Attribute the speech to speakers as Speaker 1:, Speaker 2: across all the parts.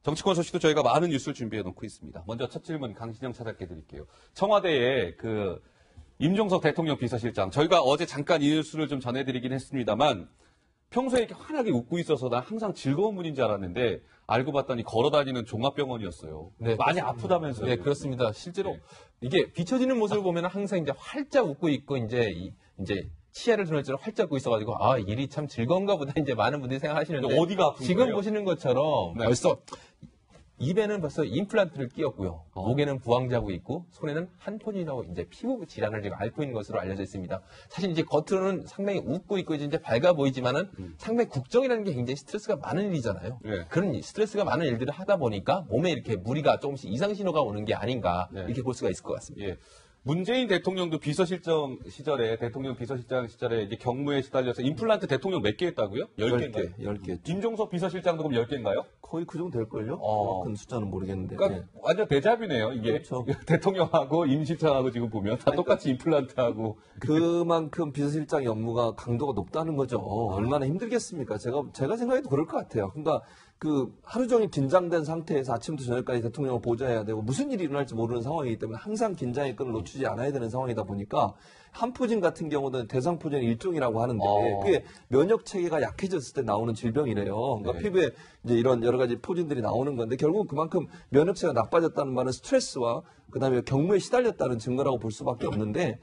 Speaker 1: 정치권 소식도 저희가 많은 뉴스를 준비해 놓고 있습니다. 먼저 첫 질문 강신영 차장께 드릴게요. 청와대의 임종석 대통령 비서실장, 저희가 어제 잠깐 이 뉴스를 좀 전해드리긴 했습니다만 평소에 이렇게 환하게 웃고 있어서 난 항상 즐거운 분인 줄 알았는데 알고 봤더니 걸어다니는 종합병원이었어요.
Speaker 2: 네,
Speaker 1: 많이 아프다면서요?
Speaker 2: 네, 그렇습니다. 실제로
Speaker 1: 네.
Speaker 2: 이게 비춰지는 모습을 보면 항상 이제 활짝 웃고 있고 이제 치아를 드러낼 줄 활짝 웃고 있어가지고 일이 참 즐거운가 보다 이제 많은 분들이 생각하시는데
Speaker 1: 어디가 아픈
Speaker 2: 지금
Speaker 1: 거예요?
Speaker 2: 보시는 것처럼
Speaker 1: 네.
Speaker 2: 벌써 입에는 벌써 임플란트를 끼웠고요. 목에는 부항자고 있고 손에는 한 포진이라고 이제 피부 질환을 지금 앓고 있는 것으로 알려져 있습니다. 사실 이제 겉으로는 상당히 웃고 있고 이제 밝아 보이지만은 상당히 국정이라는 게 굉장히 스트레스가 많은 일이잖아요.
Speaker 1: 네.
Speaker 2: 그런 스트레스가 많은 일들을 하다 보니까 몸에 이렇게 무리가 조금씩 이상 신호가 오는 게 아닌가
Speaker 1: 네.
Speaker 2: 이렇게 볼 수가 있을 것 같습니다.
Speaker 1: 예. 문재인 대통령도 대통령 비서실장 시절에 이제 경무에 시달려서 임플란트 대통령 몇 개 했다고요? 10개인가요?
Speaker 3: 10개.
Speaker 1: 임종석 비서실장도 그럼 10개인가요?
Speaker 3: 거의 그 정도 될걸요? 큰 숫자는 모르겠는데.
Speaker 1: 그러니까 완전 대잡이네요, 이게.
Speaker 3: 그렇죠.
Speaker 1: 대통령하고 임실장하고 지금 보면 다 똑같이 임플란트하고.
Speaker 3: 그만큼 비서실장의 업무가 강도가 높다는 거죠. 얼마나 힘들겠습니까? 제가 생각해도 그럴 것 같아요. 그러니까 하루 종일 긴장된 상태에서 아침부터 저녁까지 대통령을 보좌해야 되고 무슨 일이 일어날지 모르는 상황이기 때문에 항상 긴장의 끈을 놓치지 않아야 되는 상황이다 보니까 한포진 같은 경우는 대상포진 일종이라고 하는데 그게 면역 체계가 약해졌을 때 나오는 질병이래요. 그러니까
Speaker 1: 네.
Speaker 3: 피부에 이제 이런 여러 가지 포진들이 나오는 건데 결국 그만큼 면역 체계가 나빠졌다는 말은 스트레스와 그다음에 경무에 시달렸다는 증거라고 볼 수밖에 없는데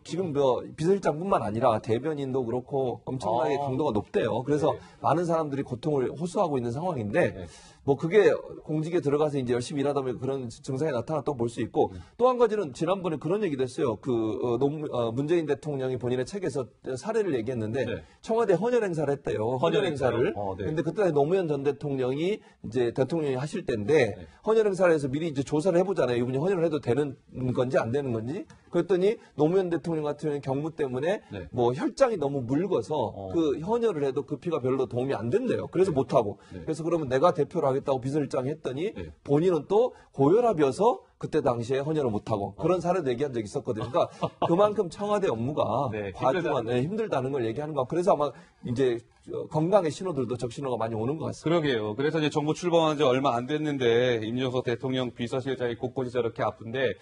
Speaker 3: 지금 비서실장뿐만 아니라 대변인도 그렇고 엄청나게 강도가 높대요. 그래서 많은 사람들이 고통을 호소하고 있는 상황인데 그게 공직에 들어가서 이제 열심히 일하다 보면 그런 증상이 나타났다고 볼 수 있고 또 한 가지는 지난번에 그런 얘기도 했어요. 문재인 대통령이 본인의 책에서 사례를 얘기했는데 청와대 헌혈 행사를 했대요. 헌혈 행사를. 근데 그때 노무현 전 대통령이 이제 대통령이 하실 때인데 헌혈 행사를 해서 미리 이제 조사를 해보잖아요. 이분이 헌혈을 해도 되는 건지 안 되는 건지. 그랬더니 노무현 대통령 같은 경우는 경무 때문에 혈장이 너무 묽어서 그 헌혈을 해도 그 피가 별로 도움이 안 된대요. 그래서 못하고. 그래서 그러면 내가 대표를 하겠다고 비서실장이 했더니 본인은 또 고혈압이어서 그때 당시에 헌혈을 못하고 그런 사례도 얘기한 적이 있었거든요. 그러니까 그만큼 청와대 업무가 과중한 힘들다는 걸 얘기하는 거. 그래서 아마 이제 건강의 신호들도 적신호가 많이 오는 것 같습니다.
Speaker 1: 그러게요. 그래서 이제 정부 출범한 지 얼마 안 됐는데 임종석 대통령 비서실장이 곳곳이 저렇게 아픈데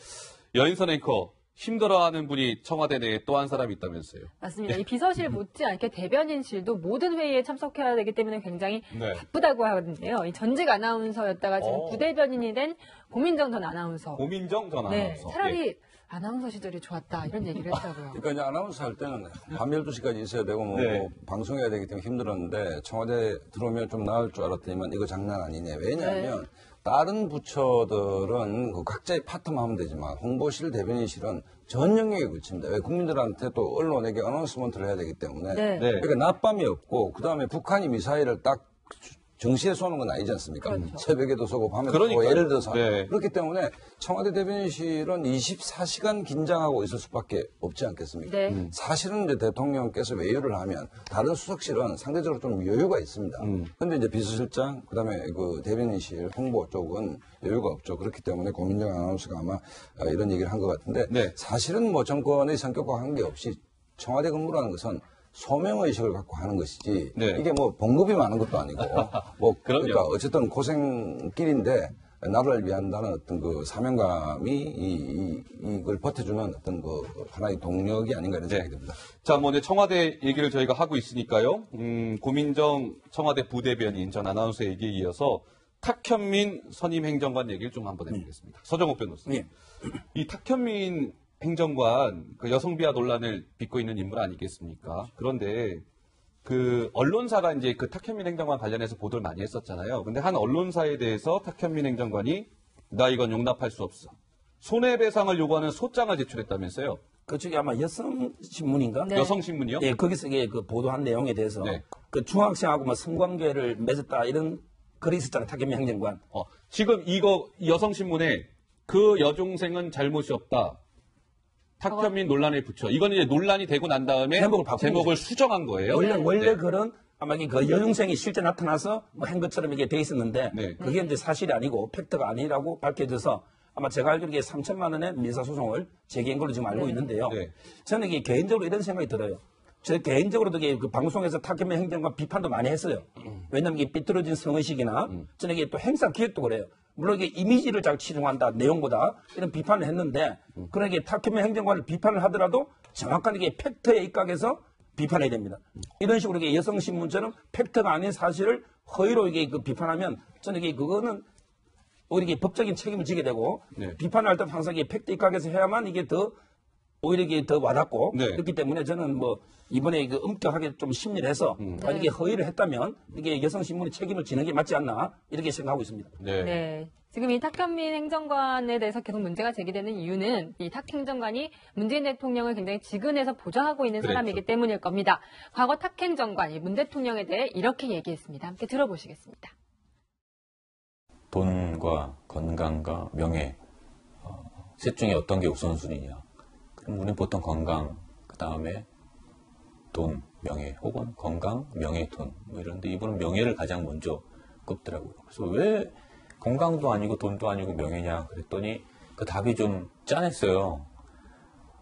Speaker 1: 여인선 앵커 힘들어하는 분이 청와대 내에 또 한 사람이 있다면서요.
Speaker 4: 맞습니다. 이 비서실 못지않게 대변인실도 모든 회의에 참석해야 되기 때문에 굉장히 바쁘다고 하는데요. 이 전직 아나운서였다가 지금 부대변인이 된 고민정 전 아나운서.
Speaker 1: 고민정 전 아나운서.
Speaker 4: 차라리 아나운서 시절이 좋았다 이런 얘기를 했다고요.
Speaker 5: 그러니까 이제 아나운서 할 때는 밤 12시까지 있어야 되고 뭐 방송해야 되기 때문에 힘들었는데 청와대 들어오면 좀 나을 줄 알았더니만 이거 장난 아니네. 왜냐하면 다른 부처들은 각자의 파트만 하면 되지만 홍보실, 대변인실은 전 영역에 그칩니다. 왜 국민들한테 또 언론에게 어나운스먼트를 해야 되기 때문에 그러니까 낮밤이 없고 그다음에 북한이 미사일을 딱 정시에 쏘는 건 아니지 않습니까?
Speaker 4: 그렇죠.
Speaker 5: 새벽에도 쏘고 밤에도 쏘고 예를 들어서 그렇기 때문에 청와대 대변인실은 24시간 긴장하고 있을 수밖에 없지 않겠습니까? 사실은 이제 대통령께서 외유를 하면 다른 수석실은 상대적으로 좀 여유가 있습니다. 그런데 이제 비서실장 그다음에 그 대변인실 홍보 쪽은 여유가 없죠. 그렇기 때문에 고민정 아나운서가 아마 이런 얘기를 한 것 같은데 사실은 뭐 정권의 성격과 관계없이 청와대 근무라는 것은 소명의식을 갖고 하는 것이지 이게 뭐 봉급이 많은 것도 아니고 그러니까 어쨌든 고생길인데 나라를 위한다는 어떤 그 사명감이 이걸 버텨주는 어떤 그 하나의 동력이 아닌가 이런 생각이 듭니다.
Speaker 1: 자, 이제 청와대 얘기를 저희가 하고 있으니까요. 고민정 청와대 부대변인 전 아나운서 얘기에 이어서 탁현민 선임 행정관 얘기를 좀 한번 해보겠습니다. 서정욱 변호사님. 이 탁현민 행정관 여성 비하 논란을 빚고 있는 인물 아니겠습니까? 그런데 언론사가 이제 탁현민 행정관 관련해서 보도를 많이 했었잖아요. 근데 한 언론사에 대해서 탁현민 행정관이 나 이건 용납할 수 없어. 손해배상을 요구하는 소장을 제출했다면서요?
Speaker 6: 그쪽이 아마 여성신문인가?
Speaker 1: 여성신문이요?
Speaker 6: 예, 거기서 그 보도한 내용에 대해서 그 중학생하고 뭐 성관계를 맺었다 이런 글이 있었잖아요. 탁현민 행정관.
Speaker 1: 지금 이거 여성신문에 그 여중생은 잘못이 없다. 탁현민 논란을 붙여. 이거는 이제 논란이 되고 난 다음에 제목을 수정한 거예요.
Speaker 6: 원래 글은 아마 그 여중생이 실제 나타나서 뭐 한 것처럼 이게 돼 있었는데 그게 이제 사실이 아니고 팩트가 아니라고 밝혀져서 아마 제가 알기로 3천만 원의 민사소송을 제기한 걸로 지금 알고 있는데요. 저는 이게 개인적으로 이런 생각이 들어요. 저 개인적으로도 그 방송에서 탁현민 행정관 비판도 많이 했어요. 왜냐하면 이게 삐뚤어진 성의식이나 저는 이게 또 행사 기획도 그래요. 물론 이게 이미지를 잘 치중한다 내용보다 이런 비판을 했는데 그러니까 탁현민 행정관을 비판을 하더라도 정확한 이게 팩트에 입각해서 비판해야 됩니다. 이런 식으로 이게 여성신문처럼 팩트가 아닌 사실을 허위로 이게 그 비판하면 저는 이게 그거는 오히려 이게 법적인 책임을 지게 되고 비판을 할 때 항상 이게 팩트 입각해서 해야만 이게 더 오히려 이게 더 와닿고 그렇기 때문에 저는 뭐 이번에 그 엄격하게 좀 심리를 해서 만약에 허위를 했다면 이게 여성신문이 책임을 지는 게 맞지 않나 이렇게 생각하고 있습니다.
Speaker 4: 네. 지금 이 탁현민 행정관에 대해서 계속 문제가 제기되는 이유는 이 탁 행정관이 문재인 대통령을 굉장히 지근해서 보좌하고 있는 사람이기 때문일 겁니다. 과거 탁 행정관이 문 대통령에 대해 이렇게 얘기했습니다. 함께 들어보시겠습니다.
Speaker 7: 돈과 건강과 명예 셋 중에 어떤 게 우선순위냐. 그럼 우리는 보통 건강, 그 다음에 돈, 명예 혹은 건강, 명예, 돈 뭐 이런데 이분은 명예를 가장 먼저 꼽더라고요. 그래서 왜 건강도 아니고 돈도 아니고 명예냐 그랬더니 그 답이 좀 짠했어요.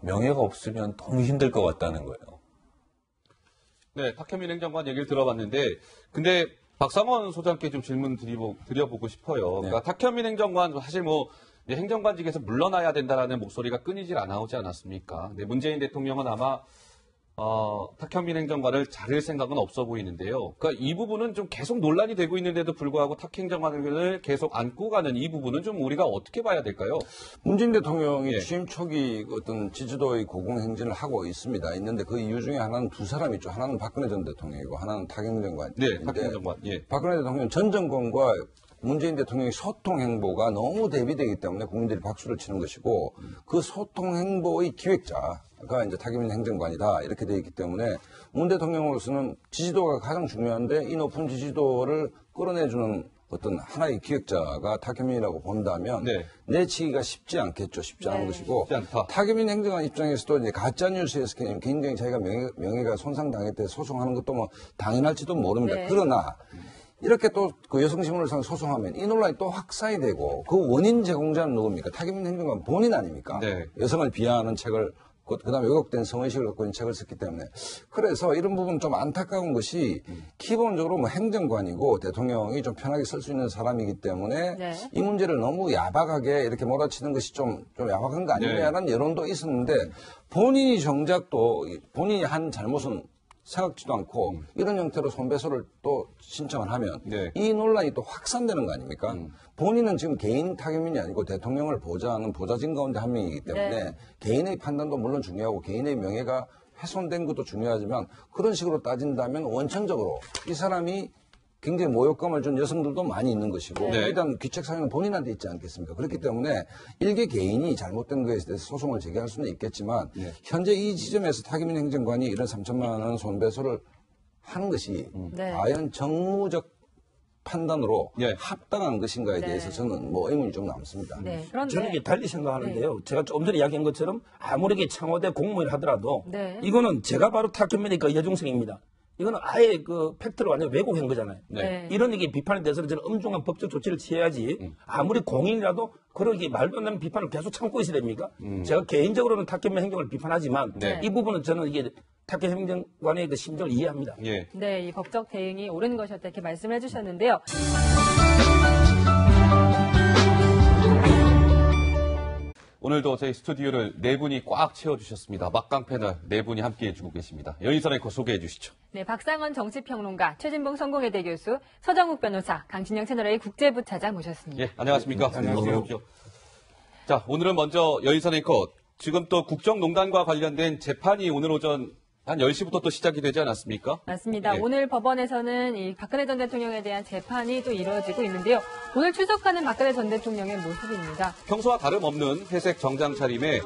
Speaker 7: 명예가 없으면 너무 힘들 것 같다는 거예요.
Speaker 1: 네, 탁현민 행정관 얘기를 들어봤는데 근데 박상원 소장께 좀 질문 드려보고 싶어요. 그러니까 탁현민 행정관 사실 뭐 행정관직에서 물러나야 된다라는 목소리가 끊이질 않아오지 않았습니까? 근데 문재인 대통령은 아마 탁현민 행정관을 자를 생각은 없어 보이는데요. 그러니까 이 부분은 좀 계속 논란이 되고 있는데도 불구하고 탁 행정관을 계속 안고 가는 이 부분은 좀 우리가 어떻게 봐야 될까요?
Speaker 5: 문재인 대통령이 취임 초기 어떤 지지도의 고공행진을 하고 있습니다. 있는데 그 이유 중에 하나는 두 사람이 있죠. 하나는 박근혜 전 대통령이고 하나는 탁 행정관.
Speaker 1: 네, 탁 행정관.
Speaker 5: 박근혜 대통령 전 정권과 문재인 대통령의 소통 행보가 너무 대비되기 때문에 국민들이 박수를 치는 것이고 그 소통 행보의 기획자가 이제 탁현민 행정관이다 이렇게 되어 있기 때문에 문 대통령으로서는 지지도가 가장 중요한데 이 높은 지지도를 끌어내주는 어떤 하나의 기획자가 탁현민이라고 본다면 내치기가 쉽지 않겠죠. 쉽지 않은 것이고 탁현민 행정관 입장에서도 이제 가짜 뉴스에서 굉장히 자기가 명예가 손상당했대 소송하는 것도 뭐 당연할지도 모릅니다. 그러나 이렇게 또 그 여성신문을 소송하면 이 논란이 또 확산이 되고 그 원인 제공자는 누굽니까? 탁현민 행정관 본인 아닙니까? 여성을 비하하는 책을 그다음에 왜곡된 성의식을 갖고 있는 책을 썼기 때문에 그래서 이런 부분 좀 안타까운 것이 기본적으로 뭐 행정관이고 대통령이 좀 편하게 쓸 수 있는 사람이기 때문에 이 문제를 너무 야박하게 이렇게 몰아치는 것이 좀 야박한 거 아니냐라는 여론도 있었는데 본인이 정작 또 본인이 한 잘못은 생각지도 않고 이런 형태로 손배소를 또 신청을 하면 이 논란이 또 확산되는 거 아닙니까? 본인은 지금 개인 탁현민이 아니고 대통령을 보좌하는 보좌진 가운데 한 명이기 때문에 개인의 판단도 물론 중요하고 개인의 명예가 훼손된 것도 중요하지만 그런 식으로 따진다면 원천적으로 이 사람이 굉장히 모욕감을 준 여성들도 많이 있는 것이고 일단 귀책 사유는 본인한테 있지 않겠습니까? 그렇기 때문에 일개 개인이 잘못된 것에 대해서 소송을 제기할 수는 있겠지만 현재 이 지점에서 탁현민 행정관이 이런 3천만 원 손배소를 하는 것이 과연 정무적 판단으로 합당한 것인가에 대해서 저는 뭐 의문이 좀 남습니다.
Speaker 6: 저는 이게 달리 생각하는데요. 제가 조금 전에 이야기한 것처럼 아무리 청와대 공무원을 하더라도 이거는 제가 바로 탁현민의 그 여중생입니다. 이거는 아예 그 팩트로 완전 왜곡한 거잖아요. 이런 얘기 비판에 대해서는 저는 엄중한 법적 조치를 취해야지 아무리 공인이라도 그렇게 말도 안 되는 비판을 계속 참고 있어야 됩니까? 제가 개인적으로는 탁현민 행정을 비판하지만 이 부분은 저는 이게 탁현민 행정관의 그 심정을 이해합니다.
Speaker 4: 네, 이 법적 대응이 옳은 것이었다 이렇게 말씀을 해주셨는데요.
Speaker 1: 오늘도 저희 스튜디오를 네 분이 꽉 채워주셨습니다. 막강 패널 네 분이 함께해 주고 계십니다. 여인선 앵커 소개해 주시죠.
Speaker 4: 네, 박상원 정치평론가, 최진봉 성공회대 교수, 서정욱 변호사, 강진영 채널A 국제부 차장 모셨습니다.
Speaker 1: 안녕하십니까. 안녕하세요. 자, 오늘은 먼저 여인선 앵커, 지금 또 국정농단과 관련된 재판이 오늘 오전 한 10시부터 또 시작이 되지 않았습니까?
Speaker 4: 맞습니다. 오늘 법원에서는 이 박근혜 전 대통령에 대한 재판이 또 이루어지고 있는데요. 오늘 출석하는 박근혜 전 대통령의 모습입니다.
Speaker 1: 평소와 다름없는 회색 정장 차림에.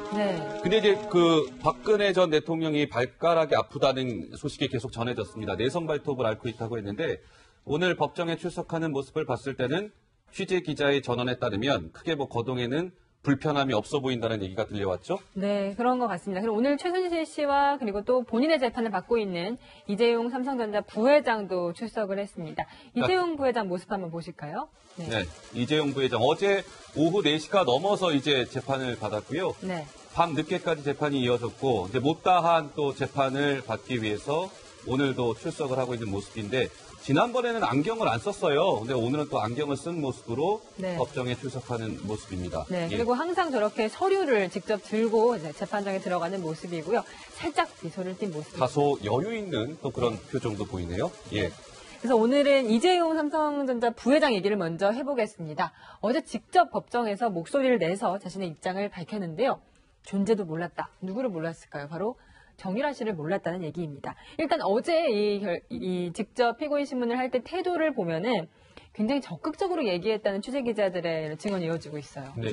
Speaker 1: 근데 이제 그 박근혜 전 대통령이 발가락이 아프다는 소식이 계속 전해졌습니다. 내성 발톱을 앓고 있다고 했는데 오늘 법정에 출석하는 모습을 봤을 때는 취재 기자의 전언에 따르면 크게 뭐 거동에는 불편함이 없어 보인다는 얘기가 들려왔죠?
Speaker 4: 네, 그런 것 같습니다. 그리고 오늘 최순실 씨와 그리고 또 본인의 재판을 받고 있는 이재용 삼성전자 부회장도 출석을 했습니다. 이재용 부회장 모습 한번 보실까요?
Speaker 1: 네, 이재용 부회장 어제 오후 4시가 넘어서 이제 재판을 받았고요. 밤 늦게까지 재판이 이어졌고 이제 못다한 또 재판을 받기 위해서 오늘도 출석을 하고 있는 모습인데 지난번에는 안경을 안 썼어요. 근데 오늘은 또 안경을 쓴 모습으로
Speaker 4: 네.
Speaker 1: 법정에 출석하는 모습입니다.
Speaker 4: 네,
Speaker 1: 예.
Speaker 4: 그리고 항상 저렇게 서류를 직접 들고 이제 재판장에 들어가는 모습이고요. 살짝 미소를 띤 모습.
Speaker 1: 다소 여유 있는 또 그런 표정도 보이네요. 예.
Speaker 4: 그래서 오늘은 이재용 삼성전자 부회장 얘기를 먼저 해보겠습니다. 어제 직접 법정에서 목소리를 내서 자신의 입장을 밝혔는데요. 존재도 몰랐다. 누구를 몰랐을까요? 바로 정유라 씨를 몰랐다는 얘기입니다. 일단 어제 이 직접 피고인 신문을 할 때 태도를 보면은 굉장히 적극적으로 얘기했다는 취재 기자들의 증언이 이어지고 있어요.
Speaker 2: 네,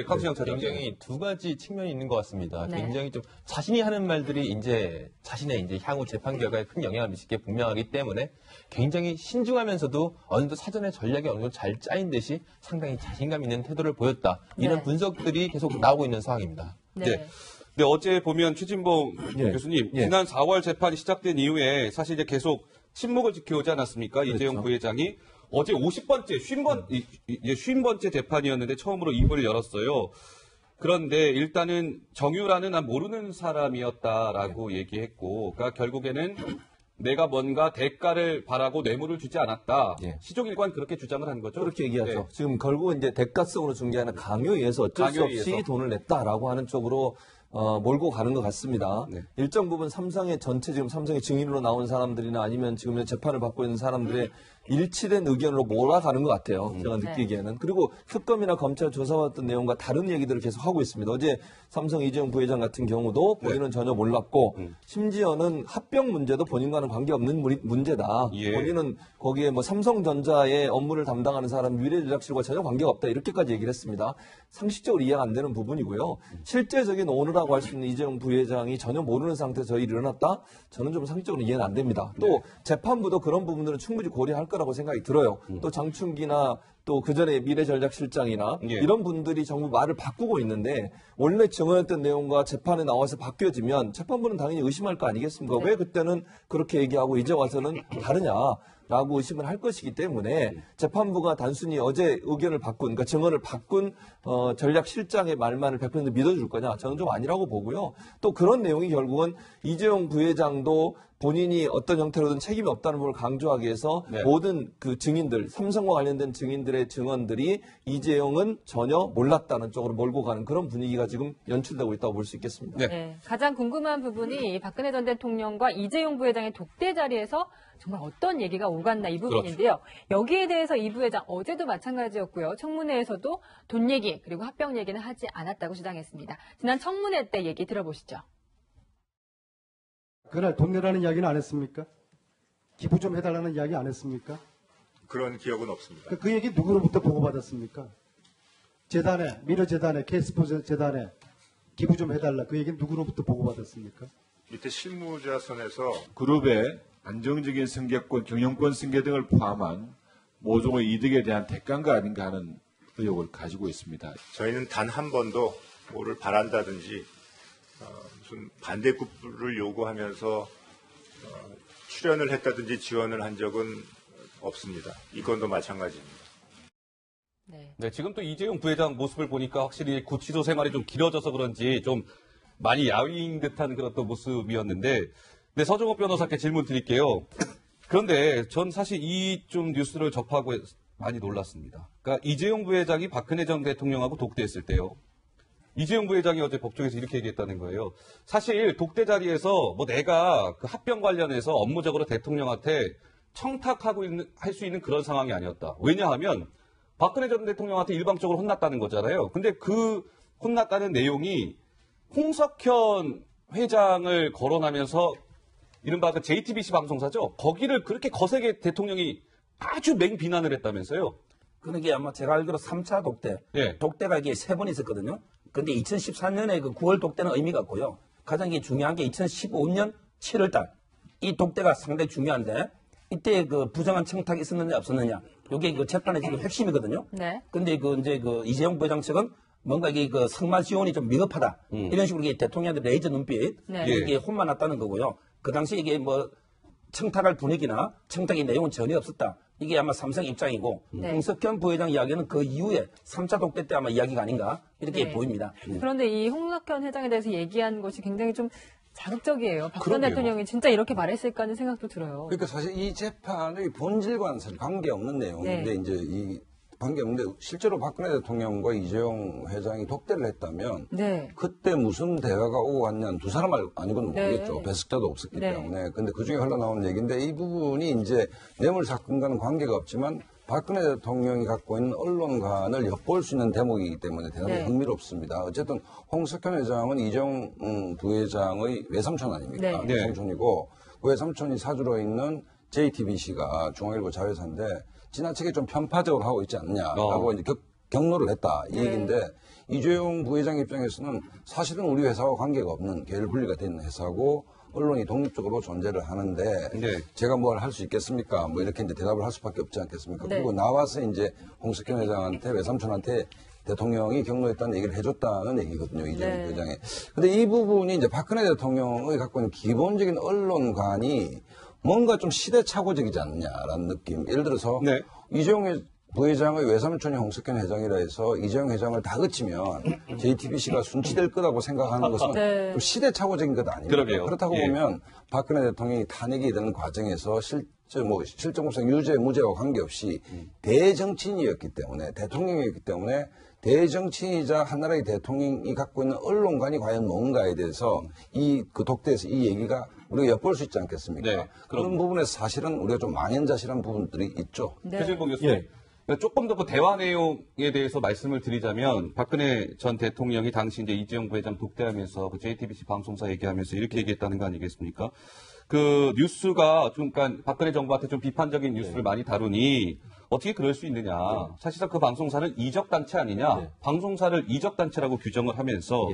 Speaker 1: 강수영 차장.
Speaker 2: 굉장히 두 가지 측면이 있는 것 같습니다.
Speaker 4: 네.
Speaker 2: 굉장히 좀 자신이 하는 말들이 이제 자신의 이제 향후 재판 결과에 큰 영향을 미칠 게 분명하기 때문에 굉장히 신중하면서도 어느 정도 사전에 전략이 어느 정도 잘 짜인 듯이 상당히 자신감 있는 태도를 보였다. 이런
Speaker 4: 네.
Speaker 2: 분석들이 계속 나오고 있는 상황입니다.
Speaker 1: 네. 근데 어제 보면 최진봉 교수님, 지난 4월 재판이 시작된 이후에 사실 이제 계속 침묵을 지켜오지 않았습니까?
Speaker 3: 그렇죠.
Speaker 1: 이재용 부회장이 어제 50번째, 50번째 재판이었는데 처음으로 입을 열었어요. 그런데 일단은 정유라는 난 모르는 사람이었다라고 얘기했고, 그러니까 결국에는 내가 뭔가 대가를 바라고 뇌물을 주지 않았다.
Speaker 3: 예.
Speaker 1: 시종일관 그렇게 주장을 한 거죠.
Speaker 3: 그렇게 얘기하죠.
Speaker 1: 네.
Speaker 3: 지금 결국은 이제 대가성으로 준 게 아니라 강요에 의해서 어쩔 수
Speaker 1: 강요에
Speaker 3: 없이
Speaker 1: 의해서.
Speaker 3: 돈을 냈다라고 하는 쪽으로 몰고 가는 것 같습니다.
Speaker 1: 네.
Speaker 3: 일정 부분 삼성의 전체 지금 삼성의 증인으로 나온 사람들이나 아니면 지금 재판을 받고 있는 사람들의 일치된 의견으로 몰아가는 것 같아요. 제가 느끼기에는. 그리고 특검이나 검찰 조사받았던 내용과 다른 얘기들을 계속 하고 있습니다. 어제 삼성 이재용 부회장 같은 경우도 본인은 전혀 몰랐고 심지어는 합병 문제도 본인과는 관계없는 문제다.
Speaker 1: 예.
Speaker 3: 본인은 거기에 뭐 삼성전자의 업무를 담당하는 사람 미래전략실과 전혀 관계가 없다. 이렇게까지 얘기를 했습니다. 상식적으로 이해가 안 되는 부분이고요. 실제적인 오너라고 할 수 있는 이재용 부회장이 전혀 모르는 상태에서 저 일이 일어났다? 저는 좀 상식적으로 이해는 안 됩니다. 또 재판부도 그런 부분들은 충분히 고려할 거라고 생각이 들어요. 또 장충기나 또 그전에 미래전략실장이나
Speaker 1: 예.
Speaker 3: 이런 분들이 전부 말을 바꾸고 있는데 원래 증언했던 내용과 재판에 나와서 바뀌어지면 재판부는 당연히 의심할 거 아니겠습니까? 왜 그때는 그렇게 얘기하고 이제 와서는 다르냐? 라고 의심을 할 것이기 때문에 재판부가 단순히 어제 의견을 바꾼, 그러니까 증언을 바꾼 전략실장의 말만을 100% 믿어줄 거냐? 저는 좀 아니라고 보고요. 또 그런 내용이 결국은 이재용 부회장도 본인이 어떤 형태로든 책임이 없다는 걸 강조하기 위해서
Speaker 1: 네.
Speaker 3: 모든 그 증인들, 삼성과 관련된 증인들의 증언들이 이재용은 전혀 몰랐다는 쪽으로 몰고 가는 그런 분위기가 지금 연출되고 있다고 볼 수 있겠습니다.
Speaker 1: 네.
Speaker 4: 네, 가장 궁금한 부분이 박근혜 전 대통령과 이재용 부회장의 독대 자리에서 정말 어떤 얘기가 오갔나 이 부분인데요. 여기에 대해서 이 부회장 어제도 마찬가지였고요. 청문회에서도 돈 얘기 그리고 합병 얘기는 하지 않았다고 주장했습니다. 지난 청문회 때 얘기 들어보시죠.
Speaker 8: 그날 돈 내라는 이야기는 안 했습니까? 기부 좀 해달라는 이야기 안 했습니까?
Speaker 9: 그런 기억은 없습니다.
Speaker 8: 그 얘기 누구로부터 보고받았습니까? 재단에, 미래재단에, K스포츠 재단에 기부 좀 해달라. 그 얘기는 누구로부터 보고받았습니까?
Speaker 9: 밑에 실무자 선에서
Speaker 10: 그룹의 안정적인 승계권, 경영권 승계 등을 포함한 모종의 이득에 대한 대가가 아닌가 하는 의혹을 가지고 있습니다.
Speaker 9: 저희는 단 한 번도 뭐를 바란다든지 무슨 반대급부를 요구하면서 출연을 했다든지 지원을 한 적은 없습니다. 이 건도 마찬가지입니다.
Speaker 1: 네, 지금 또 이재용 부회장 모습을 보니까 확실히 구치소 생활이 좀 길어져서 그런지 좀 많이 야윈 듯한 그런 또 모습이었는데, 네, 서정욱 변호사께 질문 드릴게요. 그런데 전 사실 이 좀 뉴스를 접하고 많이 놀랐습니다. 그러니까 이재용 부회장이 박근혜 전 대통령하고 독대했을 때요. 이재용 부회장이 어제 법정에서 이렇게 얘기했다는 거예요. 사실 독대 자리에서 뭐 내가 그 합병 관련해서 업무적으로 대통령한테 청탁하고 할 수 있는 그런 상황이 아니었다. 왜냐하면 박근혜 전 대통령한테 일방적으로 혼났다는 거잖아요. 근데 그 혼났다는 내용이 홍석현 회장을 거론하면서 이른바 그 JTBC 방송사죠. 거기를 그렇게 거세게 대통령이 아주 맹비난을 했다면서요.
Speaker 6: 그게 아마 제가 알기로 3차 독대.
Speaker 1: 예.
Speaker 6: 독대가 이게 3번 있었거든요. 근데 2014년에 그 9월 독대는 의미가 없고요. 가장 중요한 게 2015년 7월 달. 이 독대가 상당히 중요한데 이때 그 부정한 청탁이 있었느냐 없었느냐. 이게 그 재판의 지금 핵심이거든요.
Speaker 4: 네.
Speaker 6: 근데 그 이제 그 이재용 부회장 측은 뭔가 이게 그 성만 지원이 좀 미흡하다. 이런 식으로 이게 대통령한테 레이저 눈빛.
Speaker 4: 네.
Speaker 6: 이게 혼만 났다는 거고요. 그 당시 이게 뭐 청탁할 분위기나 청탁의 내용은 전혀 없었다. 이게 아마 삼성 입장이고
Speaker 4: 네.
Speaker 6: 홍석현 부회장 이야기는 그 이후에 3차 독대 때 아마 이야기가 아닌가 이렇게
Speaker 4: 네.
Speaker 6: 보입니다.
Speaker 4: 그런데 이 홍석현 회장에 대해서 얘기한 것이 굉장히 좀 자극적이에요. 박 전
Speaker 5: 그러게요.
Speaker 4: 대통령이 진짜 이렇게 말했을까 하는 생각도 들어요.
Speaker 5: 그러니까 사실 이 재판의 본질과는 사실 관계없는 내용인데
Speaker 4: 네.
Speaker 5: 이제 이 관계없는데 실제로 박근혜 대통령과 이재용 회장이 독대를 했다면
Speaker 4: 네.
Speaker 5: 그때 무슨 대화가 오고 갔냐는 두 사람 아니고는
Speaker 4: 네.
Speaker 5: 모르겠죠. 배석자도 없었기
Speaker 4: 네.
Speaker 5: 때문에. 근데 그중에 흘러나오는 얘기인데 이 부분이 이제 뇌물 사건과는 관계가 없지만 박근혜 대통령이 갖고 있는 언론관을 엿볼 수 있는 대목이기 때문에 대단히
Speaker 4: 네.
Speaker 5: 흥미롭습니다. 어쨌든 홍석현 회장은 이재용 부회장의 외삼촌 아닙니까?
Speaker 4: 네.
Speaker 5: 외삼촌이고 그 외삼촌이 사주로 있는 JTBC가 중앙일보 자회사인데 지나치게 좀 편파적으로 하고 있지 않냐라고 이제 경로를 했다 이
Speaker 4: 네.
Speaker 5: 얘기인데 이재용 부회장 입장에서는 사실은 우리 회사와 관계가 없는 계열 분리가 된 회사고 언론이 독립적으로 존재를 하는데
Speaker 1: 네.
Speaker 5: 제가 뭘 할 수 있겠습니까? 뭐 이렇게 이제 대답을 할 수밖에 없지 않겠습니까?
Speaker 4: 네.
Speaker 5: 그리고 나와서 이제 홍석현 회장한테 외삼촌한테 대통령이 경로했다는 얘기를 해줬다는 얘기거든요, 이재용
Speaker 4: 네.
Speaker 5: 부회장이. 근데 이 부분이 이제 박근혜 대통령의 갖고 있는 기본적인 언론관이 뭔가 좀 시대착오적이지 않느냐라는 느낌. 예를 들어서
Speaker 1: 네.
Speaker 5: 이재용 부회장의 외삼촌이 홍석현 회장이라 해서 이재용 회장을 다그치면 JTBC가 순치될 거라고 생각하는 것은
Speaker 4: 네.
Speaker 5: 좀 시대착오적인 것 아닙니까?
Speaker 1: 그러게요.
Speaker 5: 그렇다고
Speaker 1: 예.
Speaker 5: 보면 박근혜 대통령이 탄핵이 되는 과정에서 실정법상 유죄, 무죄와 관계없이 대정치인이었기 때문에 대통령이었기 때문에 대정치인이자 한나라의 대통령이 갖고 있는 언론관이 과연 뭔가에 대해서 그 독대에서 이 얘기가 우리가 엿볼 수 있지 않겠습니까?
Speaker 1: 네,
Speaker 5: 그런 부분에서 사실은 우리가 좀 망연자실한 부분들이 있죠.
Speaker 4: 네.
Speaker 1: 최진봉 교수님. 그러니까 조금 더 그 대화 내용에 대해서 말씀을 드리자면 박근혜 전 대통령이 당시 이제 이재용 부회장 독대하면서 그 JTBC 방송사 얘기하면서 이렇게 얘기했다는 거 아니겠습니까? 그 뉴스가 좀 그러니까 박근혜 정부한테 좀 비판적인 뉴스를 많이 다루니 어떻게 그럴 수 있느냐. 사실상 그 방송사는 이적단체 아니냐. 방송사를 이적단체라고 규정을 하면서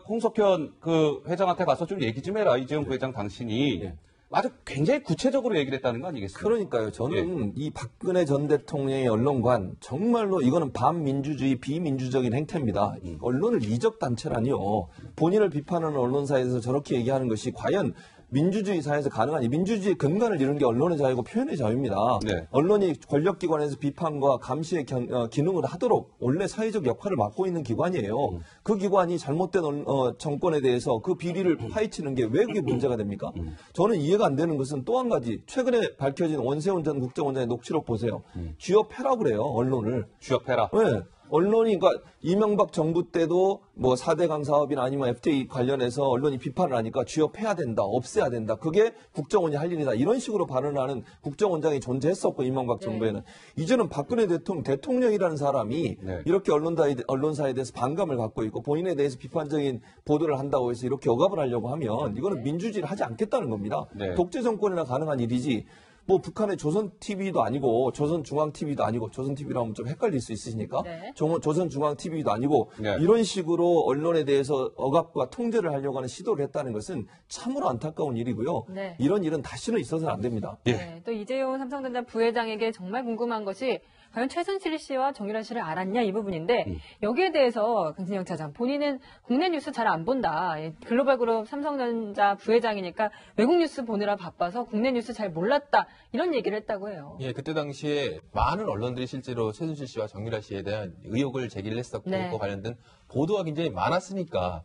Speaker 1: 홍석현 그 회장한테 가서 좀 얘기 좀 해라. 이재용 부회장 당신이. 아주 굉장히 구체적으로 얘기를 했다는 거 아니겠습니까?
Speaker 3: 그러니까요. 저는 이 박근혜 전 대통령의 언론관 정말로 이거는 반민주주의 비민주적인 행태입니다. 언론을 이적단체라니요. 본인을 비판하는 언론사에서 저렇게 얘기하는 것이 과연 민주주의 사회에서 가능한 민주주의의 근간을 이루는 게 언론의 자유고 표현의 자유입니다.
Speaker 1: 네.
Speaker 3: 언론이 권력기관에서 비판과 감시의 기능을 하도록 원래 사회적 역할을 맡고 있는 기관이에요. 그 기관이 잘못된 정권에 대해서 그 비리를 파헤치는 게 왜 그게 문제가 됩니까? 저는 이해가 안 되는 것은 또 한 가지 최근에 밝혀진 원세훈 전 국정원장의 녹취록 보세요. 쥐업해라 그래요. 언론을.
Speaker 1: 쥐업해라.
Speaker 3: 네. 언론이, 그러니까, 이명박 정부 때도 뭐 4대강 사업이나 아니면 FTA 관련해서 언론이 비판을 하니까 쥐업해야 된다, 없애야 된다. 그게 국정원이 할 일이다. 이런 식으로 발언하는 국정원장이 존재했었고, 이명박 정부에는. 이제는 박근혜 대통령이라는 사람이 이렇게 언론사에 대해서 반감을 갖고 있고, 본인에 대해서 비판적인 보도를 한다고 해서 이렇게 억압을 하려고 하면 이거는 민주주의를 하지 않겠다는 겁니다.
Speaker 1: 네.
Speaker 3: 독재 정권이나 가능한 일이지. 뭐 북한의 조선 TV도 아니고 조선 중앙 TV도 아니고 조선 TV로 하면 좀 헷갈릴 수 있으시니까
Speaker 4: 네.
Speaker 3: 조선 중앙 TV도 아니고
Speaker 1: 네.
Speaker 3: 이런 식으로 언론에 대해서 억압과 통제를 하려고 하는 시도를 했다는 것은 참으로 안타까운 일이고요.
Speaker 4: 네.
Speaker 3: 이런 일은 다시는 있어서는 안 됩니다.
Speaker 4: 네, 또 이재용 삼성전자 부회장에게 정말 궁금한 것이 과연 최순실 씨와 정유라 씨를 알았냐 이 부분인데 여기에 대해서 강진영 차장 본인은 국내 뉴스 잘 안 본다. 글로벌 그룹 삼성전자 부회장이니까 외국 뉴스 보느라 바빠서 국내 뉴스 잘 몰랐다. 이런 얘기를 했다고 해요.
Speaker 2: 예, 그때 당시에 많은 언론들이 실제로 최순실 씨와 정유라 씨에 대한 의혹을 제기를 했었고
Speaker 4: 네.
Speaker 2: 그 관련된 보도가 굉장히 많았으니까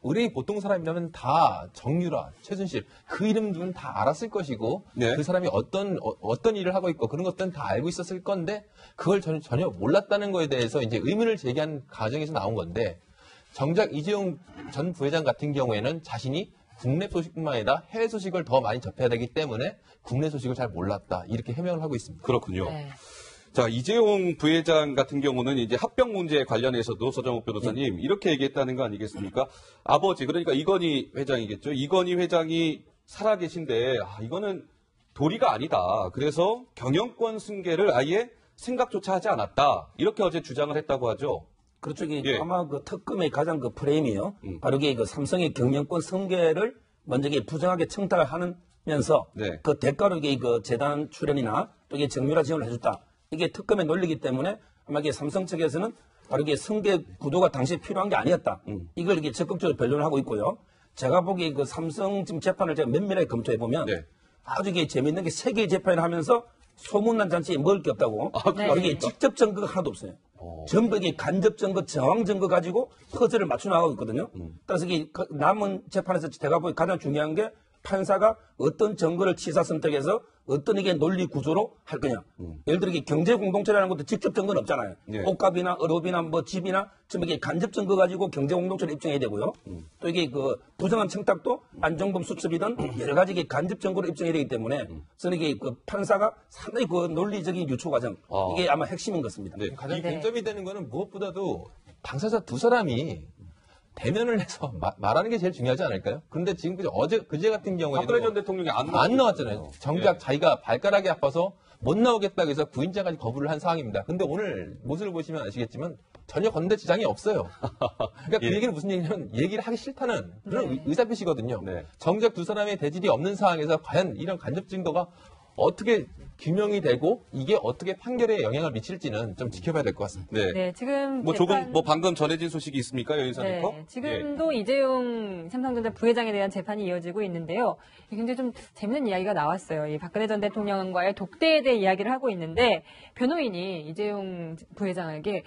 Speaker 2: 의뢰인 보통 사람이라면 다 정유라, 최순실 그 이름들은 다 알았을 것이고
Speaker 1: 네.
Speaker 2: 그 사람이 어떤 일을 하고 있고 그런 것들은 다 알고 있었을 건데 그걸 전혀 몰랐다는 거에 대해서 이제 의문을 제기한 과정에서 나온 건데 정작 이재용 전 부회장 같은 경우에는 자신이 국내 소식뿐만 아니라 해외 소식을 더 많이 접해야 되기 때문에 국내 소식을 잘 몰랐다 이렇게 해명을 하고 있습니다.
Speaker 1: 그렇군요.
Speaker 4: 네.
Speaker 1: 자, 이재용 부회장 같은 경우는 이제 합병 문제 관련해서도 서정욱 변호사님 이렇게 얘기했다는 거 아니겠습니까? 아버지, 그러니까 이건희 회장이겠죠. 이건희 회장이 살아계신데, 이거는 도리가 아니다. 그래서 경영권 승계를 아예 생각조차 하지 않았다. 이렇게 어제 주장을 했다고 하죠.
Speaker 6: 그렇죠. 이게
Speaker 1: 예.
Speaker 6: 아마 그 특검의 가장 그 프레임이요. 바로 이게 그 삼성의 경영권 승계를 먼저 이게 부정하게 청탁하면서
Speaker 1: 네.
Speaker 6: 그 대가로 이게 그 재단 출연이나 또 이게 정유라 지원을 해줬다. 이게 특검의 논리이기 때문에 아마 이게 삼성 측에서는 바로 이게 승계 구도가 당시에 필요한 게 아니었다. 이걸 이게 적극적으로 변론을 하고 있고요. 제가 보기에 그 삼성 지금 재판을 제가 면밀하게 검토해 보면
Speaker 1: 네.
Speaker 6: 아주 이게 재밌는 게 세 개의 재판을 하면서 소문난 잔치에 먹을 게 없다고.
Speaker 4: 네.
Speaker 6: 여기에 직접 증거가 하나도 없어요. 전부 이게 간접 증거, 정황 증거 가지고 퍼즐을 맞춰 나가고 있거든요. 따라서 이게 남은 재판에서 제가 보기 가장 중요한 게 판사가 어떤 증거를 취사 선택해서 어떤 이게 논리 구조로 할 거냐. 예를 들어 이게 경제 공동체라는 것도 직접 증거는 없잖아요.
Speaker 1: 네.
Speaker 6: 옷값이나 어업이나 뭐 집이나 지금 이게 간접 증거 가지고 경제 공동체를 입증해야 되고요. 또 이게 그 부정한 청탁도 안정범 수첩이든 여러 가지 이게 간접 증거로 입증해야 되기 때문에 저는 이게 그 판사가 상당히 그 논리적인 유추 과정 이게 아마 핵심인 것 같습니다.
Speaker 1: 네.
Speaker 2: 가장 쟁점이 되는 거는 무엇보다도 당사자 두 사람이 대면을 해서 말하는 게 제일 중요하지 않을까요? 그런데 지금 그제 같은 경우에도
Speaker 1: 박근혜 전 대통령이
Speaker 2: 안 나왔잖아요. 정작 자기가 발가락이 아파서 못 나오겠다고 해서 구인자까지 거부를 한 상황입니다. 근데 오늘 모습을 보시면 아시겠지만 전혀 걷는데 지장이 없어요. 그러니까 그 얘기는 무슨 얘기냐면 얘기를 하기 싫다는 그런 의사표시거든요.
Speaker 1: 네.
Speaker 2: 정작 두 사람의 대질이 없는 상황에서 과연 이런 간접 증거가 어떻게 규명이 되고 이게 어떻게 판결에 영향을 미칠지는 좀 지켜봐야 될 것 같습니다.
Speaker 1: 네.
Speaker 4: 네, 지금
Speaker 1: 뭐 조금 뭐 방금 전해진 소식이 있습니까, 여인사니까?
Speaker 4: 네, 지금도 이재용 삼성전자 부회장에 대한 재판이 이어지고 있는데요. 굉장히 좀 재밌는 이야기가 나왔어요. 이 박근혜 전 대통령과의 독대에 대해 이야기를 하고 있는데 변호인이 이재용 부회장에게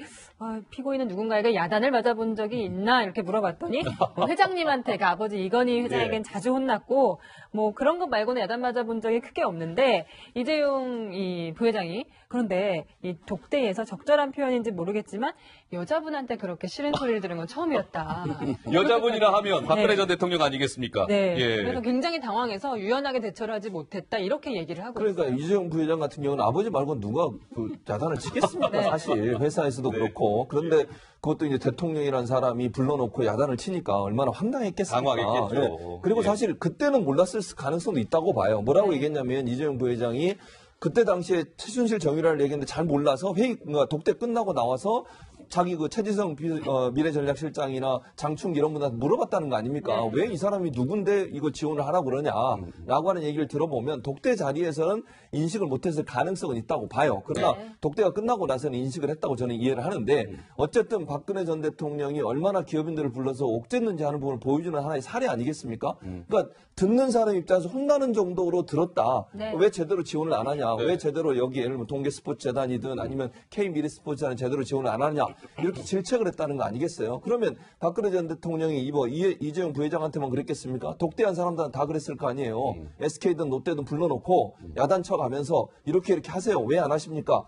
Speaker 4: 피고인은 누군가에게 야단을 맞아본 적이 있나 이렇게 물어봤더니 회장님한테 그 아버지 이건희 회장에겐 자주 혼났고 뭐 그런 것 말고는 야단 맞아본 적이 크게 없는데 이재용 이 부회장이 그런데 이 독대에서 적절한 표현인지 모르겠지만 여자분한테 그렇게 싫은 소리를 들은 건 처음이었다.
Speaker 1: 여자분이라 하면 박근혜 전 대통령 아니겠습니까?
Speaker 4: 네.
Speaker 1: 예.
Speaker 4: 그래서 굉장히 당황해서 유연하게 대처를 하지 못했다 이렇게 얘기를 하고
Speaker 3: 그러니까
Speaker 4: 있어요.
Speaker 3: 이재용 부회장 같은 경우는 아버지 말고 누가 그 야단을 치겠습니까?
Speaker 4: 네.
Speaker 3: 사실 회사에서도 그렇고 그런데 그것도 이제 대통령이라는 사람이 불러놓고 야단을 치니까 얼마나 황당했겠습니까?
Speaker 1: 당황했겠죠.
Speaker 3: 예. 그리고
Speaker 1: 예.
Speaker 3: 사실 그때는 몰랐을 가능성도 있다고 봐요. 뭐라고 얘기했냐면 이재용 부회장이 그때 당시에 최순실 정유라를 얘기했는데 잘 몰라서 독대 끝나고 나와서 자기 그 최지성 미래전략실장이나 장충 이런 분한테 물어봤다는 거 아닙니까?
Speaker 4: 네.
Speaker 3: 왜 이 사람이 누군데 이거 지원을 하라고 그러냐라고 하는 얘기를 들어보면 독대 자리에서는 인식을 못했을 가능성은 있다고 봐요. 그러나 독대가 끝나고 나서는 인식을 했다고 저는 이해를 하는데 어쨌든 박근혜 전 대통령이 얼마나 기업인들을 불러서 옥죄는지 하는 부분을 보여주는 하나의 사례 아니겠습니까? 그러니까 듣는 사람 입장에서 혼나는 정도로 들었다.
Speaker 4: 네.
Speaker 3: 왜 제대로 지원을 안 하냐? 왜 제대로 여기 예를 들면 동계스포츠재단이든 아니면 K미래스포츠재단 제대로 지원을 안 하냐? 이렇게 질책을 했다는 거 아니겠어요? 그러면 박근혜 전 대통령이 이재용 부회장한테만 그랬겠습니까? 독대한 사람들은 다 그랬을 거 아니에요. SK든 롯데든 불러놓고 야단 쳐가면서 이렇게 하세요. 왜 안 하십니까?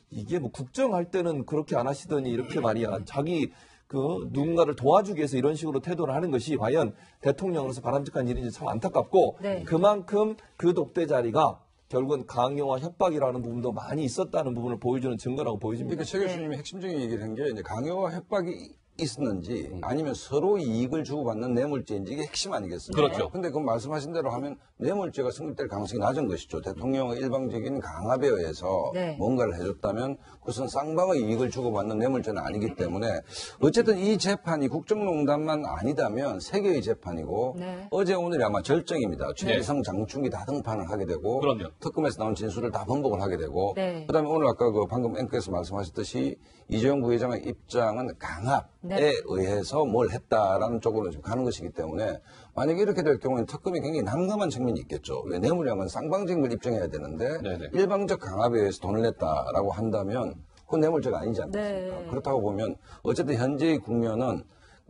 Speaker 3: 이게 뭐 국정할 때는 그렇게 안 하시더니 이렇게 말이야. 자기 누군가를 도와주기 위해서 이런 식으로 태도를 하는 것이 과연 대통령으로서 바람직한 일인지 참 안타깝고
Speaker 4: 네.
Speaker 3: 그만큼 그 독대 자리가 결국은 강요와 협박이라는 부분도 많이 있었다는 부분을 보여주는 증거라고 보여집니다.
Speaker 5: 그러니까 최 교수님이 핵심적인 얘기를 한 게 이제 강요와 협박이 있었는지 아니면 서로 이익을 주고받는 뇌물죄인지 이게 핵심 아니겠습니까?
Speaker 1: 그렇죠.
Speaker 5: 근데 그 말씀하신 대로 하면 뇌물죄가 성립될 가능성이 낮은 것이죠. 대통령의 일방적인 강압에 의해서
Speaker 4: 네.
Speaker 5: 뭔가를 해줬다면 그것은 쌍방의 이익을 주고받는 뇌물죄는 아니기 때문에 어쨌든 이 재판이 국정농단만 아니다면 세 개의 재판이고
Speaker 4: 네.
Speaker 5: 어제 오늘이 아마 절정입니다. 최지성 장충기 다 등판을 하게 되고
Speaker 1: 그럼요.
Speaker 5: 특검에서 나온 진술을 다 번복을 하게 되고
Speaker 4: 네.
Speaker 5: 그다음에 오늘 아까 그 방금 앵커에서 말씀하셨듯이 이재용 부회장의 입장은 강압에
Speaker 4: 네.
Speaker 5: 의해서 뭘 했다라는 쪽으로 지금 가는 것이기 때문에 만약에 이렇게 될 경우에는 특검이 굉장히 난감한 측면이 있겠죠. 왜 뇌물이라는 건 쌍방적인 걸 입증해야 되는데
Speaker 1: 네네.
Speaker 5: 일방적 강압에 의해서 돈을 냈다라고 한다면 그건 뇌물죄가 아니지 않습니까?
Speaker 4: 네.
Speaker 5: 그렇다고 보면 어쨌든 현재의 국면은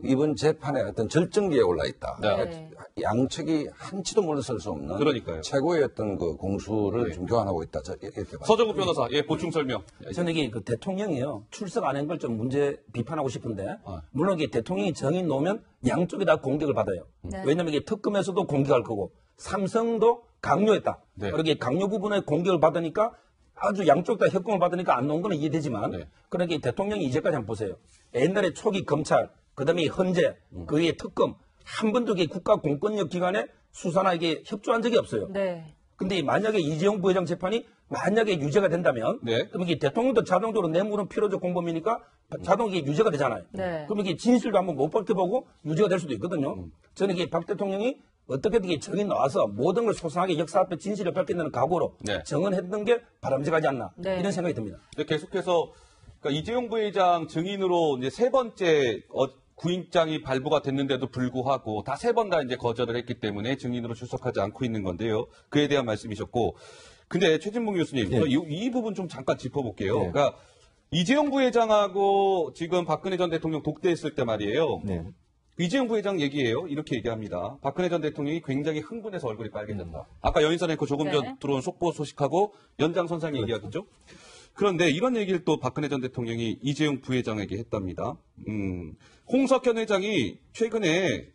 Speaker 5: 이번 재판의 어떤 절정기에 올라 있다.
Speaker 1: 네.
Speaker 5: 그러니까 양측이 한치도 물러설 수 없는
Speaker 1: 그러니까요.
Speaker 5: 최고의 어떤 그 공수를 좀 교환하고 있다. 이렇게 봐요.
Speaker 1: 서정국 변호사, 보충 설명.
Speaker 6: 저는 이게 그 대통령이요 출석 안 한 걸 좀 문제 비판하고 싶은데 물론 이게 대통령이 정인 놓으면 양쪽이 다 공격을 받아요.
Speaker 4: 네.
Speaker 6: 왜냐하면 이게 특검에서도 공격할 거고 삼성도 강요했다.
Speaker 1: 네.
Speaker 6: 그렇게 강요 부분에 공격을 받으니까 아주 양쪽 다 협공을 받으니까 안 놓은 건 이해되지만
Speaker 1: 네.
Speaker 6: 그러니까 대통령이 이제까지 한번 보세요. 옛날에 초기 검찰 그다음에 헌재 그 위에 특검 한 번도 이게 국가 공권력 기관에 수사나 이게 협조한 적이 없어요.
Speaker 4: 네.
Speaker 6: 근데 만약에 이재용 부회장 재판이 만약에 유죄가 된다면
Speaker 1: 네.
Speaker 6: 그럼 이게 대통령도 자동적으로 뇌물은 필요적 공범이니까 자동 이게 유죄가 되잖아요.
Speaker 4: 네.
Speaker 6: 그럼 이게 진실도 한번 못 밝혀보고 유죄가 될 수도 있거든요. 저는 이게 박 대통령이 어떻게든 이게 정인 나와서 모든 걸 소상하게 역사 앞에 진실을 밝힌다는 각오로
Speaker 1: 네.
Speaker 6: 정언했던 게 바람직하지 않나
Speaker 4: 네.
Speaker 6: 이런 생각이 듭니다.
Speaker 1: 근데 계속해서 그러니까 이재용 부회장 증인으로 이제 세 번째 구인장이 발부가 됐는데도 불구하고 다 세 번 다 이제 거절을 했기 때문에 증인으로 출석하지 않고 있는 건데요. 그에 대한 말씀이셨고 근데 최진봉 교수님,
Speaker 3: 예.
Speaker 1: 이 부분 좀 잠깐 짚어볼게요.
Speaker 3: 예.
Speaker 1: 그러니까 이재용 부회장하고 지금 박근혜 전 대통령 독대했을 때 말이에요.
Speaker 3: 네.
Speaker 1: 이재용 부회장 얘기예요. 이렇게 얘기합니다. 박근혜 전 대통령이 굉장히 흥분해서 얼굴이 빨개졌다. 아까 여인선 앵커 조금
Speaker 4: 네.
Speaker 1: 전 들어온 속보 소식하고 연장선상 얘기하겠죠. 그런데 이런 얘기를 또 박근혜 전 대통령이 이재용 부회장에게 했답니다. 홍석현 회장이 최근에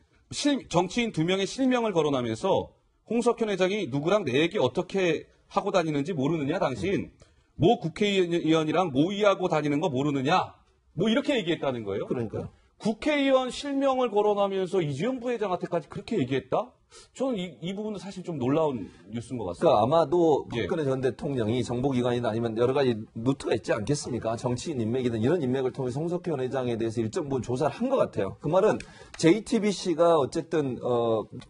Speaker 1: 정치인 2명의 실명을 거론하면서 홍석현 회장이 누구랑 내 얘기 어떻게 하고 다니는지 모르느냐 당신. 모 국회의원이랑 모의하고 다니는 거 모르느냐. 뭐 이렇게 얘기했다는 거예요.
Speaker 3: 그러니까요.
Speaker 1: 국회의원 실명을 거론하면서 이재용 부회장한테까지 그렇게 얘기했다? 저는 이 부분은 사실 좀 놀라운 뉴스인 것 같습니다.
Speaker 3: 그러니까 아마도
Speaker 1: 예.
Speaker 3: 박근혜 전 대통령이 정보기관이나 아니면 여러 가지 루트가 있지 않겠습니까? 정치인 인맥이든 이런 인맥을 통해서 홍석현 회장에 대해서 일정 부분 조사를 한 것 같아요. 그 말은 JTBC가 어쨌든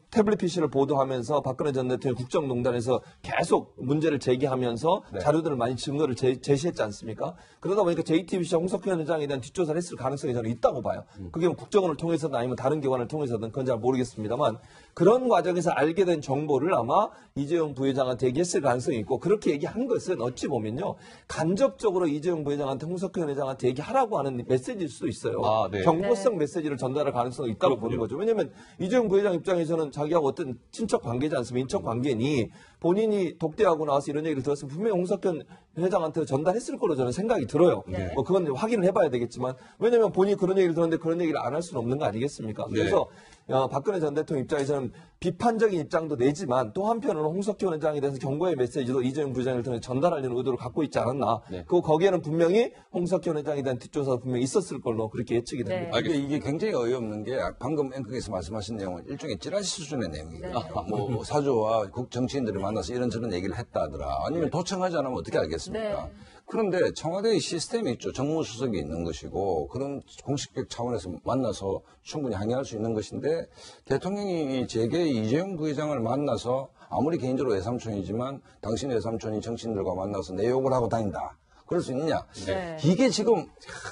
Speaker 3: 태블릿 PC를 보도하면서 박근혜 전 대통령 국정농단에서 계속 문제를 제기하면서
Speaker 1: 네.
Speaker 3: 자료들을 많이 증거를 제시했지 않습니까? 그러다 보니까 JTBC와 홍석현 회장에 대한 뒷조사를 했을 가능성이 저는 있다고 봐요. 그게 뭐 국정원을 통해서든 아니면 다른 기관을 통해서든 그건 잘 모르겠습니다만 그런 과정에서 알게 된 정보를 아마 이재용 부회장한테 얘기했을 가능성이 있고 그렇게 얘기한 것은 어찌 보면요. 간접적으로 이재용 부회장한테 홍석현 회장한테 얘기하라고 하는 메시지일 수도 있어요.
Speaker 1: 아, 네.
Speaker 3: 경고성 메시지를 전달할 가능성이 있다고 보는 거죠. 왜냐하면 이재용 부회장 입장에서는 자기하고 어떤 친척 관계지 않습니까? 인척 관계니 본인이 독대하고 나와서 이런 얘기를 들었으면 분명히 홍석현 회장한테 전달했을 거로 저는 생각이 들어요.
Speaker 4: 네.
Speaker 3: 뭐 그건 확인을 해봐야 되겠지만 왜냐하면 본인이 그런 얘기를 들었는데 그런 얘기를 안 할 수는 없는 거 아니겠습니까? 그래서 박근혜 전 대통령 입장에서는 비판적인 입장도 내지만 또 한편으로는 홍석현 회장에 대해서 경고의 메시지도 이재용 부회장을 통해 전달하려는 의도를 갖고 있지 않았나. 그리고 거기에는 분명히 홍석현 회장에 대한 뒷조사도 분명히 있었을 걸로 그렇게 예측이 됩니다.
Speaker 4: 네.
Speaker 5: 이게 굉장히 어이없는 게 방금 앵커께서 말씀하신 내용은 일종의 찌라시 수준의 내용이거든요. 뭐 사주와 정치인들을 만나서 이런저런 얘기를 했다 하더라. 아니면 도청하지 않으면 어떻게 알겠습니까?
Speaker 4: 네.
Speaker 5: 그런데 청와대의 시스템이 있죠. 정무수석이 있는 것이고 그런 공식적 차원에서 만나서 충분히 항의할 수 있는 것인데 대통령이 제게 이재용 부회장을 만나서 아무리 개인적으로 외삼촌이지만 당신 외삼촌이 정치인들과 만나서 내 욕을 하고 다닌다. 그럴 수 있느냐?
Speaker 4: 네.
Speaker 5: 이게 지금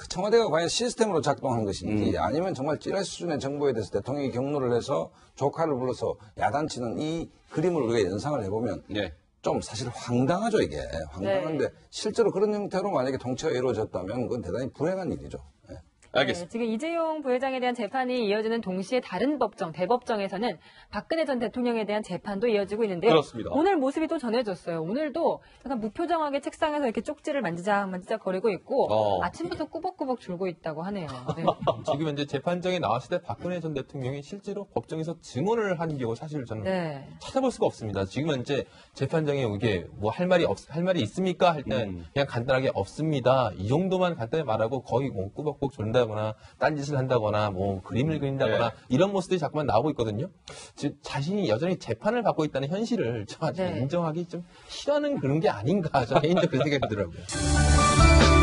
Speaker 5: 청와대가 과연 시스템으로 작동한 것인지 아니면 정말 찌라시 수준의 정보에 대해서 대통령이 경로를 해서 조카를 불러서 야단치는 이 그림을 우리가 연상을 해보면 좀 사실 황당하죠, 이게. 황당한데 실제로 그런 형태로 만약에 통치가 이루어졌다면 그건 대단히 불행한 일이죠.
Speaker 1: 알겠습니다.
Speaker 4: 네, 지금 이재용 부회장에 대한 재판이 이어지는 동시에 다른 법정, 대법정에서는 박근혜 전 대통령에 대한 재판도 이어지고 있는데요.
Speaker 1: 그렇습니다.
Speaker 4: 오늘 모습이 또 전해졌어요. 오늘도 약간 무표정하게 책상에서 이렇게 쪽지를 만지작 거리고 있고 아침부터 꾸벅꾸벅 졸고 있다고 하네요. 네.
Speaker 2: 지금 현재 재판정에 나왔을 때 박근혜 전 대통령이 실제로 법정에서 증언을 한 경우 사실 저는 찾아볼 수가 없습니다. 지금 현재 재판정에 이게 뭐 할 말이 있습니까? 할 때는 그냥 간단하게 없습니다. 이 정도만 간단히 말하고 거의 뭐 꾸벅꾸벅 졸다 거나 딴짓을 한다거나 뭐 그림을 그린다거나 이런 모습들이 자꾸만 나오고 있거든요. 즉 자신이 여전히 재판을 받고 있다는 현실을 인정하기 좀 싫어하는 그런 게 아닌가 저는 개인적으로 그런 생각이 들더라고요.